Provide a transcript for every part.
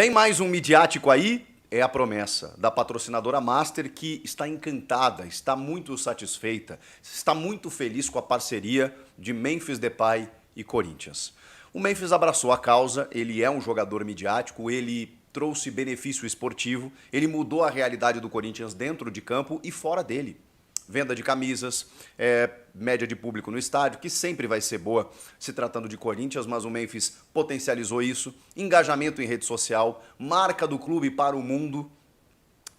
Tem mais um midiático aí? É a promessa da patrocinadora Master, que está encantada, está muito satisfeita, está muito feliz com a parceria de Memphis Depay e Corinthians. O Memphis abraçou a causa, ele é um jogador midiático, ele trouxe benefício esportivo, ele mudou a realidade do Corinthians dentro de campo e fora dele. Venda de camisas, média de público no estádio, que sempre vai ser boa se tratando de Corinthians, mas o Memphis potencializou isso, engajamento em rede social, marca do clube para o mundo,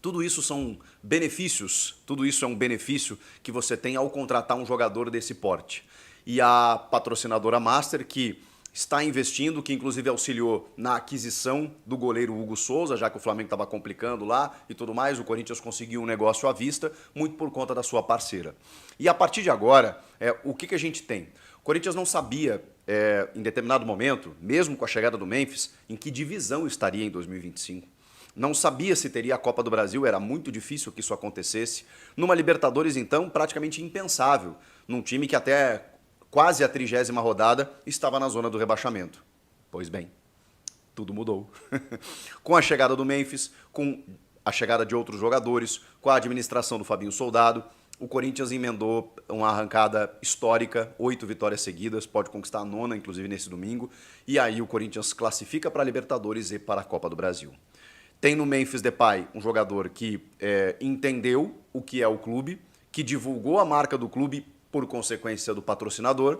tudo isso são benefícios, tudo isso é um benefício que você tem ao contratar um jogador desse porte. E a patrocinadora Master, que está investindo, que inclusive auxiliou na aquisição do goleiro Hugo Souza, já que o Flamengo estava complicando lá e tudo mais, o Corinthians conseguiu um negócio à vista, muito por conta da sua parceira. E a partir de agora, o que a gente tem? O Corinthians não sabia, em determinado momento, mesmo com a chegada do Memphis, em que divisão estaria em 2025. Não sabia se teria a Copa do Brasil, era muito difícil que isso acontecesse. Numa Libertadores, então, praticamente impensável, num time que até quase a 30ª rodada, estava na zona do rebaixamento. Pois bem, tudo mudou. Com a chegada do Memphis, com a chegada de outros jogadores, com a administração do Fabinho Soldado, o Corinthians emendou uma arrancada histórica, 8 vitórias seguidas, pode conquistar a 9ª, inclusive nesse domingo, e aí o Corinthians classifica para a Libertadores e para a Copa do Brasil. Tem no Memphis Depay um jogador que entendeu o que é o clube, que divulgou a marca do clube por consequência do patrocinador,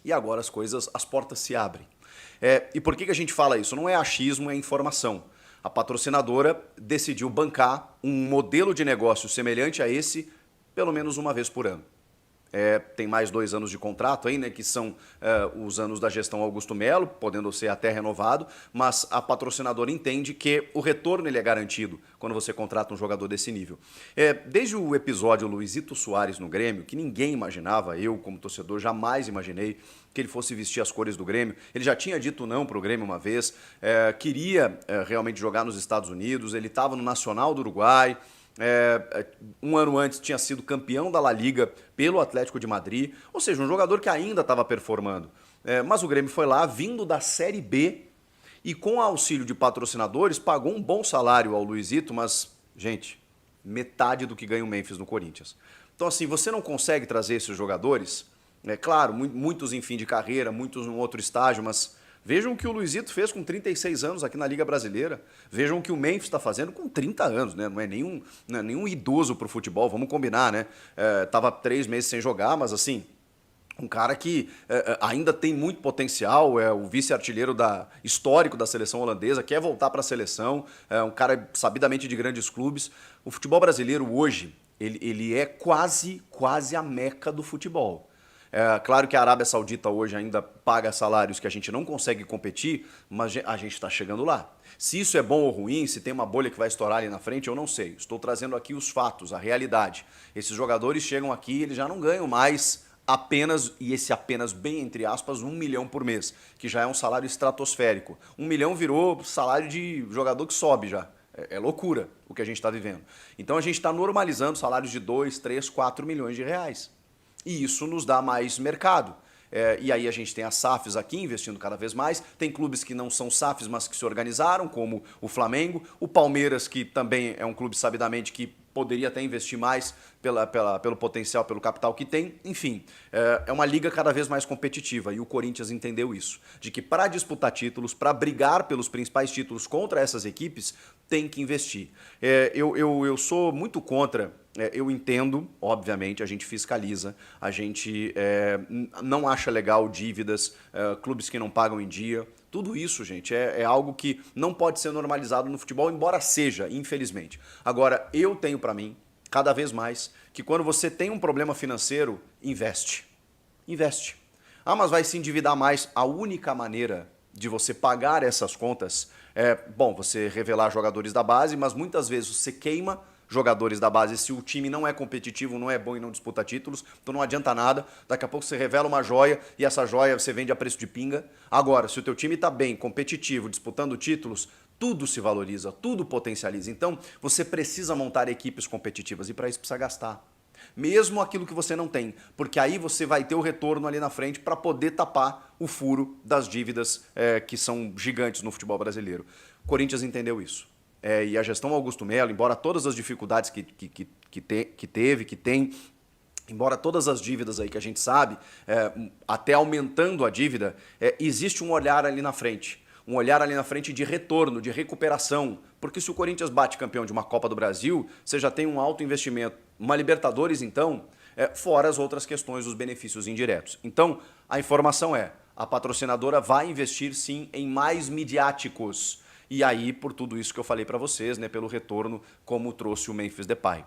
e agora as portas se abrem. E por que a gente fala isso? Não é achismo, é informação. A patrocinadora decidiu bancar um modelo de negócio semelhante a esse, pelo menos uma vez por ano. Tem mais 2 anos de contrato aí, né, que são os anos da gestão Augusto Melo, podendo ser até renovado, mas a patrocinadora entende que o retorno ele é garantido quando você contrata um jogador desse nível. Desde o episódio Luizito Soares no Grêmio, que ninguém imaginava, eu como torcedor jamais imaginei que ele fosse vestir as cores do Grêmio, ele já tinha dito não para o Grêmio uma vez, queria realmente jogar nos Estados Unidos, ele estava no Nacional do Uruguai, um ano antes tinha sido campeão da La Liga pelo Atlético de Madrid, ou seja, um jogador que ainda estava performando. Mas o Grêmio foi lá, vindo da Série B, e com auxílio de patrocinadores, pagou um bom salário ao Luizito, mas, gente, metade do que ganha o Memphis no Corinthians. Então, assim, você não consegue trazer esses jogadores, claro, muitos em fim de carreira, muitos num outro estágio, mas vejam o que o Luizito fez com 36 anos aqui na Liga Brasileira. Vejam o que o Memphis está fazendo com 30 anos, né? Não é nenhum idoso para o futebol, vamos combinar, né? Tava 3 meses sem jogar, mas assim, um cara que ainda tem muito potencial, é o vice-artilheiro histórico da seleção holandesa, quer voltar para a seleção, é um cara sabidamente de grandes clubes. O futebol brasileiro hoje, ele é quase a meca do futebol. Claro que a Arábia Saudita hoje ainda paga salários que a gente não consegue competir, mas a gente está chegando lá. Se isso é bom ou ruim, se tem uma bolha que vai estourar ali na frente, eu não sei. Estou trazendo aqui os fatos, a realidade. Esses jogadores chegam aqui e eles já não ganham mais apenas, e esse apenas bem entre aspas, 1 milhão por mês, que já é um salário estratosférico. 1 milhão virou salário de jogador que sobe já. É loucura o que a gente está vivendo. Então a gente está normalizando salários de 2, 3, 4 milhões de reais. E isso nos dá mais mercado. E aí a gente tem as SAFs aqui investindo cada vez mais, tem clubes que não são SAFs, mas que se organizaram, como o Flamengo, o Palmeiras, que também é um clube sabidamente que poderia até investir mais pelo potencial, pelo capital que tem. Enfim, é uma liga cada vez mais competitiva e o Corinthians entendeu isso, de que para disputar títulos, para brigar pelos principais títulos contra essas equipes, tem que investir. Eu sou muito contra. Eu entendo, obviamente, a gente fiscaliza, a gente não acha legal dívidas, clubes que não pagam em dia. Tudo isso, gente, é algo que não pode ser normalizado no futebol, embora seja, infelizmente. Agora, eu tenho para mim, cada vez mais, que quando você tem um problema financeiro, investe. Investe. Ah, mas vai se endividar mais. A única maneira de você pagar essas contas você revelar jogadores da base, mas muitas vezes você queima jogadores da base se o time não é competitivo, não é bom e não disputa títulos, então não adianta nada. Daqui a pouco você revela uma joia e essa joia você vende a preço de pinga. Agora, se o teu time está bem, competitivo, disputando títulos, tudo se valoriza, tudo potencializa. Então, você precisa montar equipes competitivas e para isso precisa gastar. Mesmo aquilo que você não tem, porque aí você vai ter o retorno ali na frente para poder tapar o furo das dívidas que são gigantes no futebol brasileiro. O Corinthians entendeu isso. E a gestão Augusto Melo, embora todas as dificuldades que tem, embora todas as dívidas aí que a gente sabe, até aumentando a dívida, existe um olhar ali na frente. Um olhar ali na frente de retorno, de recuperação. Porque se o Corinthians bate campeão de uma Copa do Brasil, você já tem um alto investimento. Uma Libertadores, então, fora as outras questões dos benefícios indiretos. Então, a informação a patrocinadora vai investir sim em mais midiáticos. E aí, por tudo isso que eu falei para vocês, né, pelo retorno, como trouxe o Memphis Depay.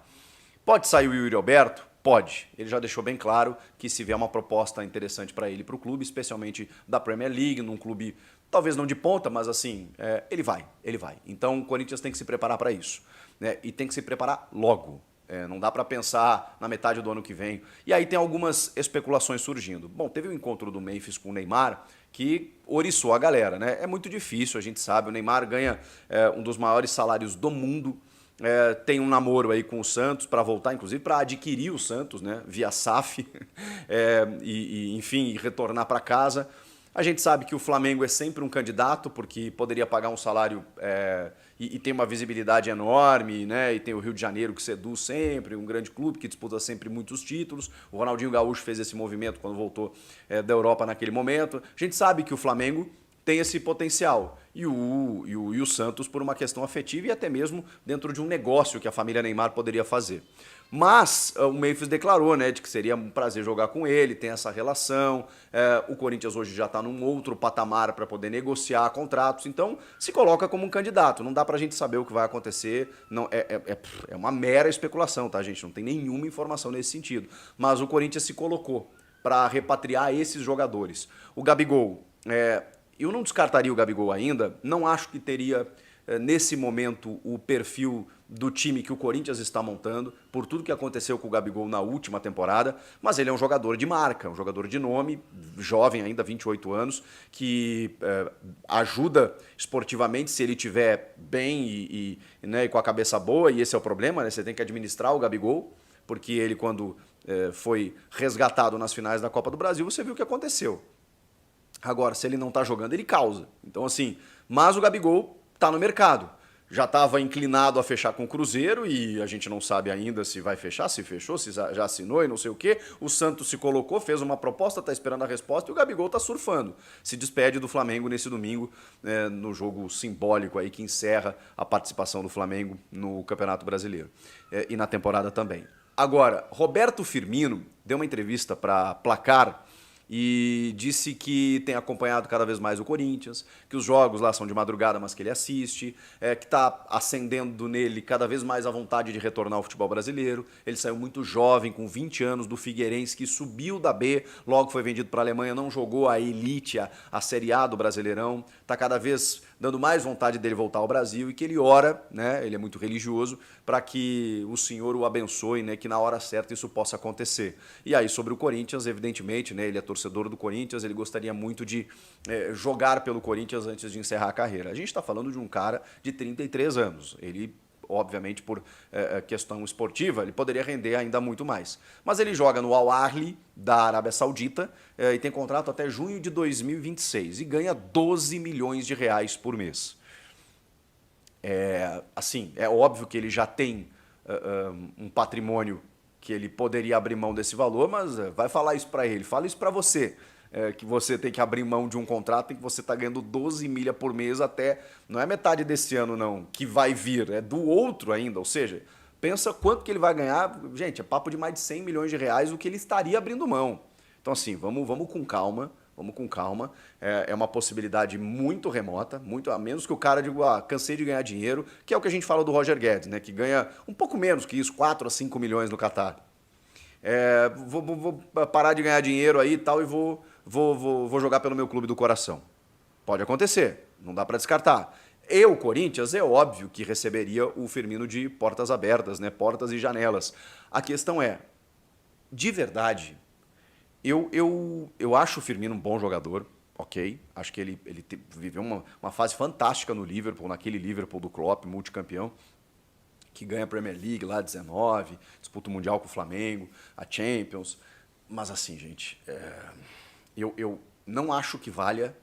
Pode sair o Yuri Alberto? Pode. Ele já deixou bem claro que se vier uma proposta interessante para ele, para o clube, especialmente da Premier League, num clube talvez não de ponta, mas assim, ele vai. Então o Corinthians tem que se preparar para isso, né? E tem que se preparar logo. Não dá para pensar na metade do ano que vem. E aí tem algumas especulações surgindo. Bom, teve o encontro do Memphis com o Neymar, que oriçou a galera, né? É muito difícil, a gente sabe. O Neymar ganha um dos maiores salários do mundo. Tem um namoro aí com o Santos para voltar, inclusive para adquirir o Santos, né? Via SAF, enfim, retornar para casa. A gente sabe que o Flamengo é sempre um candidato, porque poderia pagar um salário e tem uma visibilidade enorme, né? E tem o Rio de Janeiro que seduz sempre, um grande clube que disputa sempre muitos títulos. O Ronaldinho Gaúcho fez esse movimento quando voltou da Europa naquele momento. A gente sabe que o Flamengo tem esse potencial. E o Santos por uma questão afetiva e até mesmo dentro de um negócio que a família Neymar poderia fazer. Mas o Memphis declarou, né, de que seria um prazer jogar com ele, tem essa relação. O Corinthians hoje já está num outro patamar para poder negociar contratos, então se coloca como um candidato. Não dá para a gente saber o que vai acontecer, não, é uma mera especulação, tá, gente? Não tem nenhuma informação nesse sentido. Mas o Corinthians se colocou para repatriar esses jogadores. O Gabigol, eu não descartaria o Gabigol ainda, não acho que teria nesse momento o perfil do time que o Corinthians está montando, por tudo que aconteceu com o Gabigol na última temporada, mas ele é um jogador de marca, um jogador de nome, jovem ainda, 28 anos, que ajuda esportivamente se ele estiver bem né, e com a cabeça boa, e esse é o problema, né? Você tem que administrar o Gabigol, porque ele quando foi resgatado nas finais da Copa do Brasil, você viu o que aconteceu. Agora, se ele não tá jogando, ele causa. Então, assim, mas o Gabigol tá no mercado. Já estava inclinado a fechar com o Cruzeiro e a gente não sabe ainda se vai fechar, se fechou, se já assinou e não sei o quê. O Santos se colocou, fez uma proposta, tá esperando a resposta e o Gabigol tá surfando. Se despede do Flamengo nesse domingo, no jogo simbólico aí que encerra a participação do Flamengo no Campeonato Brasileiro e na temporada também. Agora, Roberto Firmino deu uma entrevista para Placar e disse que tem acompanhado cada vez mais o Corinthians, que os jogos lá são de madrugada, mas que ele assiste, que está acendendo nele cada vez mais a vontade de retornar ao futebol brasileiro. Ele saiu muito jovem, com 20 anos, do Figueirense, que subiu da B, logo foi vendido para a Alemanha, não jogou a elite, a Série A do Brasileirão, está cada vez dando mais vontade dele voltar ao Brasil e que ele ora, né, ele é muito religioso, para que o Senhor o abençoe, né, que na hora certa isso possa acontecer. E aí sobre o Corinthians, evidentemente, né, ele é torcedor do Corinthians, ele gostaria muito de jogar pelo Corinthians antes de encerrar a carreira. A gente está falando de um cara de 33 anos, ele obviamente por questão esportiva, ele poderia render ainda muito mais. Mas ele joga no Al Ahly da Arábia Saudita e tem contrato até junho de 2026 e ganha 12 milhões de reais por mês. Assim, é óbvio que ele já tem um patrimônio que ele poderia abrir mão desse valor, mas vai falar isso para ele, fala isso para você. Que você tem que abrir mão de um contrato em que você está ganhando 12 milha por mês até, não é metade desse ano não, que vai vir, é do outro ainda, ou seja, pensa quanto que ele vai ganhar, gente, é papo de mais de 100 milhões de reais o que ele estaria abrindo mão. Então assim, vamos com calma, é uma possibilidade muito remota, muito, a menos que o cara diga, cansei de ganhar dinheiro, que é o que a gente fala do Roger Guedes, né, que ganha um pouco menos que isso, 4 a 5 milhões no Catar. Vou parar de ganhar dinheiro aí e tal e vou jogar pelo meu clube do coração. Pode acontecer, não dá para descartar. E o Corinthians, é óbvio que receberia o Firmino de portas abertas, né? Portas e janelas. A questão é, de verdade, eu acho o Firmino um bom jogador, ok? Acho que ele viveu uma fase fantástica no Liverpool, naquele Liverpool do Klopp, multicampeão, que ganha a Premier League lá, 19, disputa o Mundial com o Flamengo, a Champions. Mas assim, gente, eu não acho que valha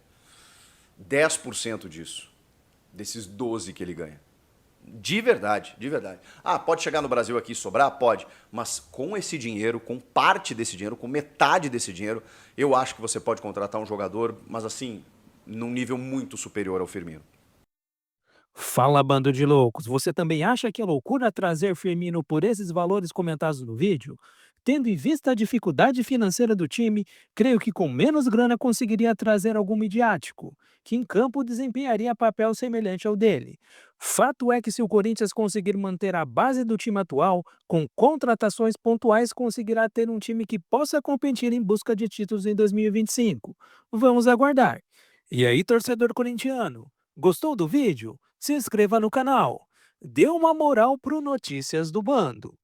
10% disso. desses 12 que ele ganha. De verdade, de verdade. Ah, pode chegar no Brasil aqui e sobrar? Pode. Mas com esse dinheiro, com parte desse dinheiro, com metade desse dinheiro, eu acho que você pode contratar um jogador, mas assim, num nível muito superior ao Firmino. Fala, bando de loucos. Você também acha que é loucura trazer Firmino por esses valores comentados no vídeo? Tendo em vista a dificuldade financeira do time, creio que com menos grana conseguiria trazer algum midiático, que em campo desempenharia papel semelhante ao dele. Fato é que se o Corinthians conseguir manter a base do time atual, com contratações pontuais conseguirá ter um time que possa competir em busca de títulos em 2025. Vamos aguardar. E aí, torcedor corintiano, gostou do vídeo? Se inscreva no canal. Dê uma moral pro Notícias do Bando.